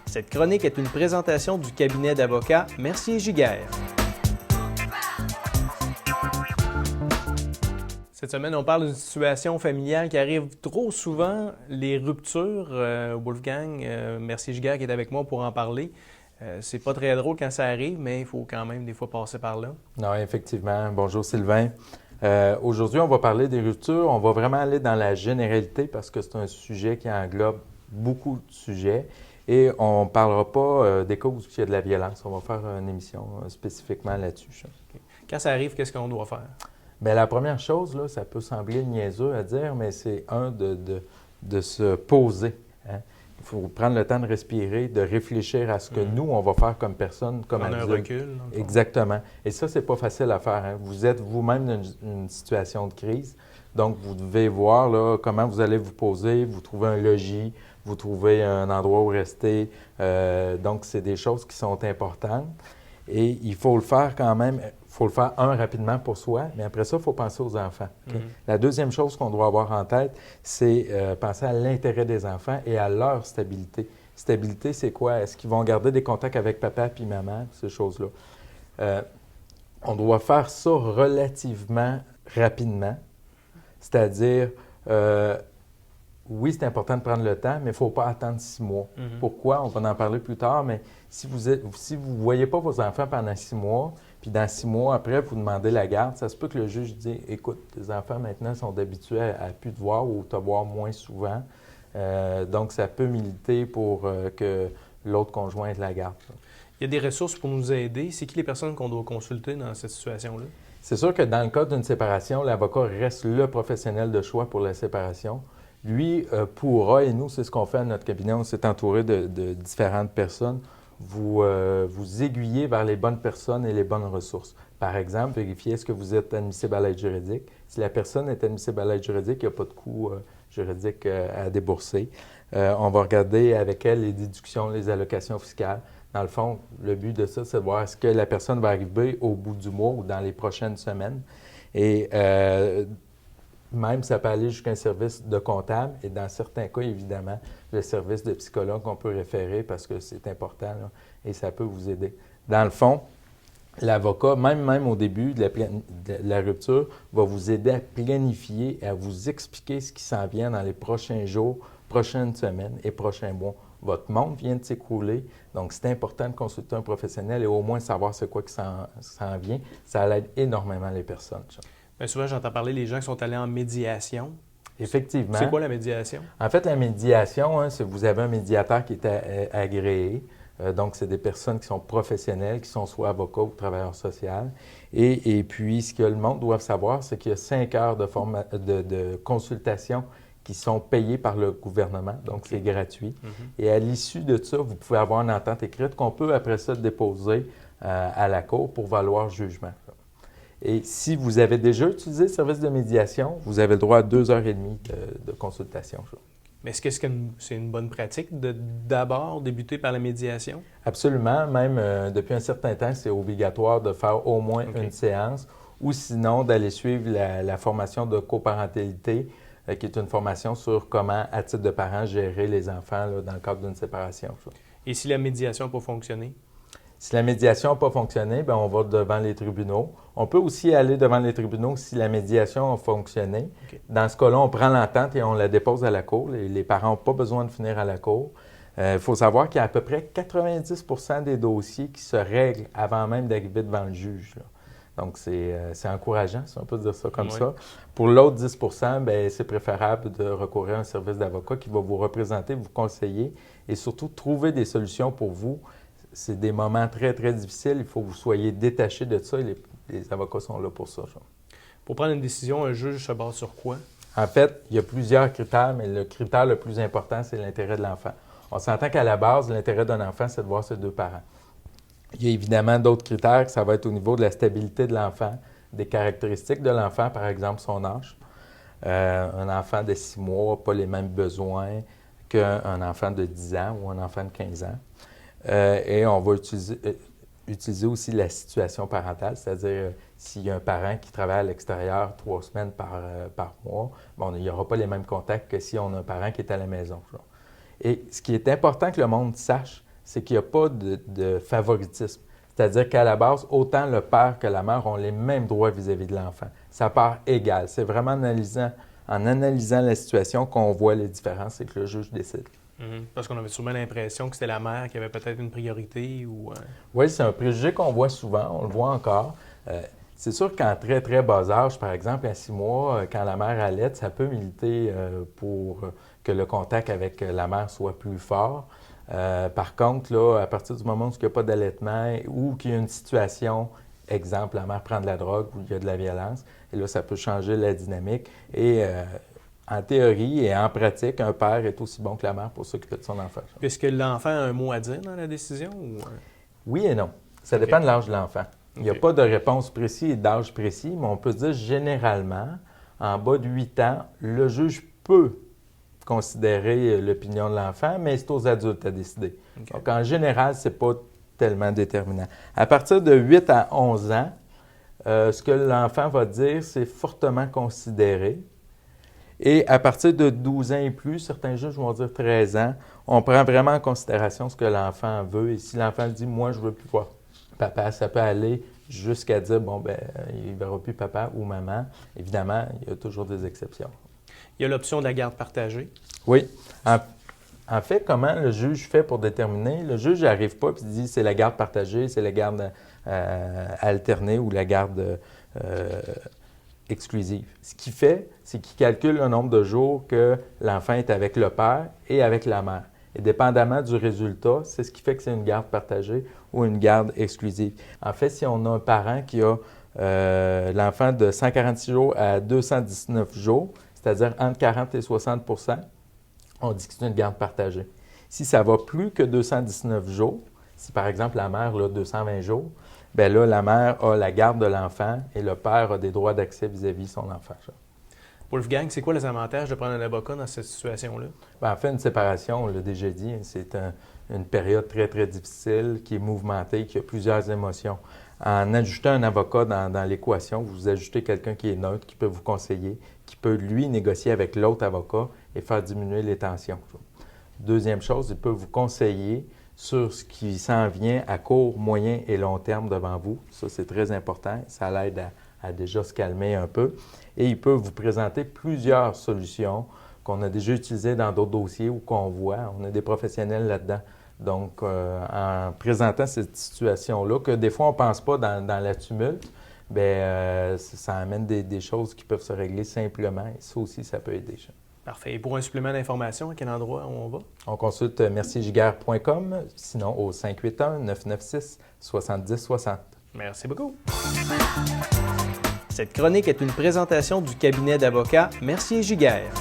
Cette chronique est une présentation du cabinet d'avocats Mercier-Giguère. Cette semaine, on parle d'une situation familiale qui arrive trop souvent, les ruptures. Wolfgang Mercier-Giguère qui est avec moi pour en parler. C'est pas très drôle quand ça arrive, mais il faut quand même des fois passer par là. Non, effectivement. Bonjour Sylvain. Aujourd'hui, on va parler des ruptures. On va vraiment aller dans la généralité parce que c'est un sujet qui englobe beaucoup de sujets. Et on ne parlera pas des cas où il y a de la violence. On va faire une émission spécifiquement là-dessus. Okay. Quand ça arrive, qu'est-ce qu'on doit faire? Bien, la première chose, là, ça peut sembler niaiseux à dire, mais c'est de se poser. Hein? Il faut prendre le temps de respirer, de réfléchir à ce que nous, on va faire comme personne, comme adulte. Prendre un recul. Exactement. Et ça, c'est pas facile à faire. Hein? Vous êtes vous-même dans une situation de crise. Donc, vous devez voir là, comment vous allez vous poser, vous trouver un logis, vous trouver un endroit où rester. Donc, c'est des choses qui sont importantes. Et il faut le faire quand même. Il faut le faire, rapidement pour soi, mais après ça, il faut penser aux enfants. Okay? La deuxième chose qu'on doit avoir en tête, c'est penser à l'intérêt des enfants et à leur stabilité. Stabilité, c'est quoi? Est-ce qu'ils vont garder des contacts avec papa puis maman, ces choses-là? On doit faire ça relativement rapidement, c'est-à-dire, oui, c'est important de prendre le temps, mais il ne faut pas attendre 6 mois. Pourquoi? On va en parler plus tard, mais si vous ne voyez pas vos enfants pendant 6 mois, puis dans 6 mois après, vous demandez la garde, ça se peut que le juge dise « Écoute, tes enfants maintenant sont habitués à plus te voir ou te voir moins souvent. Donc, ça peut militer pour que l'autre conjoint ait de la garde. » Il y a des ressources pour nous aider. C'est qui les personnes qu'on doit consulter dans cette situation-là? C'est sûr que dans le cas d'une séparation, l'avocat reste le professionnel de choix pour la séparation. Lui pourra, et nous, c'est ce qu'on fait à notre cabinet, on s'est entouré de différentes personnes, vous aiguiller vers les bonnes personnes et les bonnes ressources. Par exemple, vérifier est-ce que vous êtes admissible à l'aide juridique. Si la personne est admissible à l'aide juridique, il n'y a pas de coût juridique à débourser. On va regarder avec elle les déductions, les allocations fiscales. Dans le fond, le but de ça, c'est de voir est-ce que la personne va arriver au bout du mois ou dans les prochaines semaines. Et même, ça peut aller jusqu'à un service de comptable et dans certains cas, évidemment, le service de psychologue qu'on peut référer parce que c'est important là, et ça peut vous aider. Dans le fond, l'avocat, même au début de la rupture, va vous aider à planifier et à vous expliquer ce qui s'en vient dans les prochains jours, prochaines semaines et prochains mois. Votre monde vient de s'écrouler, donc c'est important de consulter un professionnel et au moins savoir c'est quoi qui s'en vient. Ça aide énormément les personnes. Bien, souvent, j'entends parler des gens qui sont allés en médiation. Effectivement. C'est quoi la médiation? En fait, la médiation, hein, c'est vous avez un médiateur qui est agréé. Donc, c'est des personnes qui sont professionnelles, qui sont soit avocats ou travailleurs sociaux. Et puis, ce que le monde doit savoir, c'est qu'il y a 5 heures de consultation qui sont payées par le gouvernement. Donc, c'est gratuit. Et à l'issue de ça, vous pouvez avoir une entente écrite qu'on peut, après ça, déposer à la Cour pour valoir jugement. Et si vous avez déjà utilisé le service de médiation, vous avez le droit à 2h30 de consultation. Mais est-ce que c'est une bonne pratique de d'abord débuter par la médiation? Absolument. Même depuis un certain temps, c'est obligatoire de faire au moins une séance ou sinon d'aller suivre la formation de coparentalité, qui est une formation sur comment, à titre de parent, gérer les enfants là, dans le cadre d'une séparation. Et si la médiation n'a pas fonctionné? Si la médiation n'a pas fonctionné, bien, on va devant les tribunaux. On peut aussi aller devant les tribunaux si la médiation a fonctionné. Dans ce cas-là, on prend l'entente et on la dépose à la cour. Les parents n'ont pas besoin de finir à la cour. Il faut savoir qu'il y a à peu près 90 % des dossiers qui se règlent avant même d'arriver devant le juge. Là. Donc, c'est encourageant, si on peut dire ça comme ça. Pour l'autre 10 % bien, c'est préférable de recourir à un service d'avocat qui va vous représenter, vous conseiller et surtout trouver des solutions pour vous. C'est des moments très, très difficiles. Il faut que vous soyez détaché de ça et les avocats sont là pour ça. Pour prendre une décision, un juge se base sur quoi? En fait, il y a plusieurs critères, mais le critère le plus important, c'est l'intérêt de l'enfant. On s'entend qu'à la base, l'intérêt d'un enfant, c'est de voir ses 2 parents. Il y a évidemment d'autres critères, que ça va être au niveau de la stabilité de l'enfant, des caractéristiques de l'enfant, par exemple son âge. Un enfant de 6 mois n'a pas les mêmes besoins qu'un enfant de 10 ans ou un enfant de 15 ans. Et on va utiliser aussi la situation parentale, c'est-à-dire s'il y a un parent qui travaille à l'extérieur 3 semaines par mois, bon, il n'y aura pas les mêmes contacts que si on a un parent qui est à la maison. Et ce qui est important que le monde sache, c'est qu'il n'y a pas de favoritisme. C'est-à-dire qu'à la base, autant le père que la mère ont les mêmes droits vis-à-vis de l'enfant. Ça part égal. C'est vraiment en analysant la situation qu'on voit les différences et que le juge décide. Parce qu'on avait souvent l'impression que c'était la mère qui avait peut-être une priorité ou... Oui, c'est un préjugé qu'on voit souvent, on le voit encore. C'est sûr qu'en très, très bas âge, par exemple, à 6 mois, quand la mère allaite, ça peut militer pour que le contact avec la mère soit plus fort. Par contre, là, à partir du moment où il n'y a pas d'allaitement ou qu'il y a une situation, exemple, la mère prend de la drogue ou il y a de la violence, et là, ça peut changer la dynamique. Et en théorie et en pratique, un père est aussi bon que la mère pour s'occuper de son enfant. Est-ce que l'enfant a un mot à dire dans la décision? Ou... Oui et non. Ça dépend de l'âge de l'enfant. Il n'y a pas de réponse précise et d'âge précis, mais on peut dire généralement, en bas de 8 ans, le juge peut considérer l'opinion de l'enfant, mais c'est aux adultes à décider. Okay. Donc, en général, ce n'est pas tellement déterminant. À partir de 8 à 11 ans, ce que l'enfant va dire, c'est fortement considéré. Et à partir de 12 ans et plus, certains juges vont dire 13 ans, on prend vraiment en considération ce que l'enfant veut. Et si l'enfant dit « moi, je ne veux plus voir papa », ça peut aller jusqu'à dire « bon, ben il ne verra plus papa ou maman ». Évidemment, il y a toujours des exceptions. Il y a l'option de la garde partagée. Oui. En fait, comment le juge fait pour déterminer? Le juge n'arrive pas et dit c'est la garde partagée, c'est la garde alternée ou la garde exclusive. Ce qu'il fait, c'est qu'il calcule le nombre de jours que l'enfant est avec le père et avec la mère. Et dépendamment du résultat, c'est ce qui fait que c'est une garde partagée ou une garde exclusive. En fait, si on a un parent qui a l'enfant de 146 jours à 219 jours, c'est-à-dire entre 40 et 60 %, on dit que c'est une garde partagée. Si ça va plus que 219 jours, si par exemple la mère a 220 jours, bien là, la mère a la garde de l'enfant et le père a des droits d'accès vis-à-vis de son enfant. Wolfgang, c'est quoi les avantages de prendre un avocat dans cette situation-là? Bien, en fait, une séparation, on l'a déjà dit, c'est une période très, très difficile, qui est mouvementée, qui a plusieurs émotions. En ajoutant un avocat dans l'équation, vous ajoutez quelqu'un qui est neutre, qui peut vous conseiller, qui peut, lui, négocier avec l'autre avocat et faire diminuer les tensions. Deuxième chose, il peut vous conseiller sur ce qui s'en vient à court, moyen et long terme devant vous. Ça, c'est très important. Ça l'aide à déjà se calmer un peu. Et il peut vous présenter plusieurs solutions qu'on a déjà utilisées dans d'autres dossiers ou qu'on voit. On a des professionnels là-dedans. Donc, en présentant cette situation-là, que des fois on ne pense pas dans la tumulte, bien, ça amène des choses qui peuvent se régler simplement. Et ça aussi, ça peut aider. Parfait. Et pour un supplément d'information, à quel endroit on va? On consulte merciergiguère.com, sinon au 581-996-7060. Merci beaucoup. Cette chronique est une présentation du cabinet d'avocats Mercier-Giguère.